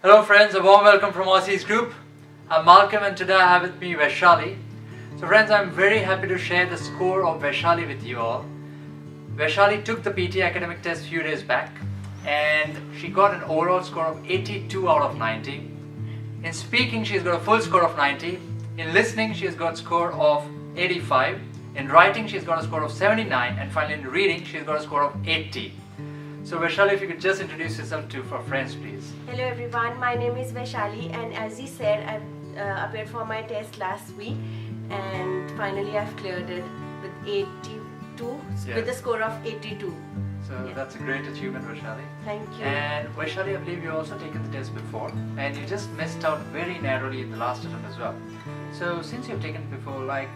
Hello friends, a warm welcome from Aussies Group. I'm Malcolm and today I have with me VAISHALI. So friends, I'm very happy to share the score of VAISHALI with you all. VAISHALI took the PTE academic test a few days back and she got an overall score of 82 out of 90. In speaking, she's got a full score of 90. In listening, she's got a score of 85. In writing, she's got a score of 79. And finally in reading, she's got a score of 80. So VAISHALI, if you could just introduce yourself to our friends, please. Hello everyone, my name is VAISHALI, and as he said, I appeared for my test last week and finally I've cleared it with 82, with a score of 82. So that's a great achievement, VAISHALI. Thank you. And VAISHALI, I believe you also taken the test before and you just missed out very narrowly in the last attempt as well. So since you've taken it before,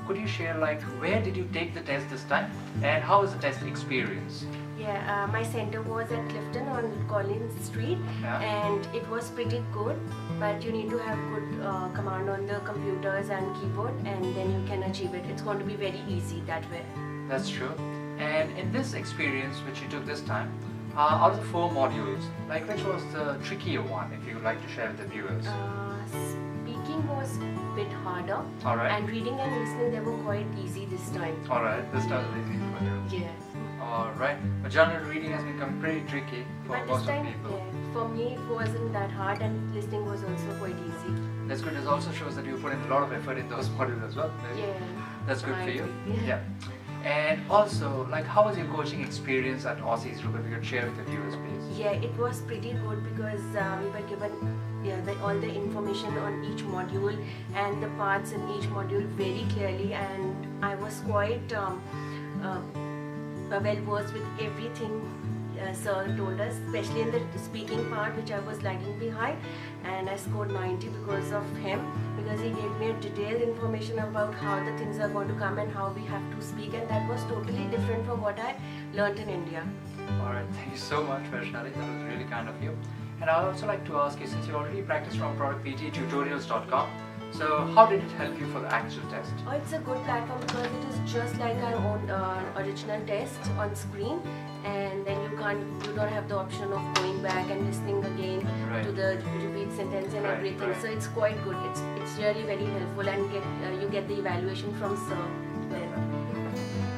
could you share where did you take the test this time and how was the test experience? Yeah, my center was at Clifton on Collins Street, and it was pretty good, but you need to have good command on the computers and keyboard, and then you can achieve it. It's going to be very easy that way. That's true. And in this experience which you took this time, out of the 4 modules, which was the trickier one, if you would like to share with the viewers? Speaking was a bit harder, and reading and listening, they were quite easy this time. Alright, this time was easy for you. Yeah. Alright, but general reading has become pretty tricky for most of people. Yeah, for me it wasn't that hard, and listening was also quite easy. That's good. It also shows that you put in a lot of effort in those modules as well. Yeah. That's good for you. Yeah. And also, how was your coaching experience at Aussies Group? If you could share with the viewers, please. Yeah, it was pretty good because we were given all the information on each module and the parts in each module very clearly, and I was quite well versed with everything sir told us, especially in the speaking part, which I was lagging behind, and I scored 90 because of him, because he gave me a detailed information about how the things are going to come and how we have to speak, and that was totally different from what I learnt in India. Alright, thank you so much, VAISHALI. That was really kind of you. And I would also like to ask you, since you already practiced from PTEtutorials.com, so how did it help you for the actual test? Oh, it's a good platform because it is just like our own original test on screen, and then you don't have the option of going back and listening again to the repeat sentence and everything. So it's quite good. It's really very helpful, and you get the evaluation from sir there.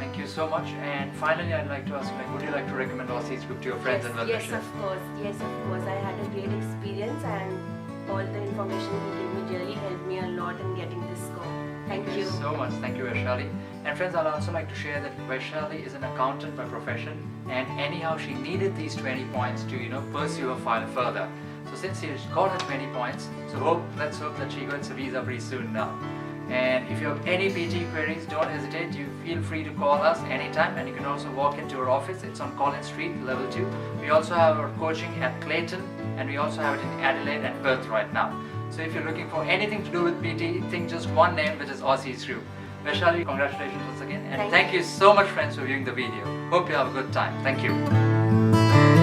Thank you so much. And finally, I'd like to ask you, would you like to recommend Aussies Group to your friends and well-wishers? Yes, of course. Yes, of course. I had a great experience, and all the information he gave me really helped me a lot in getting this score. Thank you so much. Thank you, VAISHALI. And friends, I'd also like to share that VAISHALI is an accountant by profession, and anyhow she needed these 20 points to pursue her file further. So since she got her 20 points, so let's hope that she gets a visa pretty soon now. And if you have any PTE queries, don't hesitate. You feel free to call us anytime, and you can also walk into our office. It's on Collins Street, level 2. We also have our coaching at Clayton, and we also have it in Adelaide and Perth right now. So if you're looking for anything to do with PTE, think just one name, which is Aussies Group. VAISHALI, congratulations once again, and thank you so much, friends, for viewing the video. Hope you have a good time. Thank you.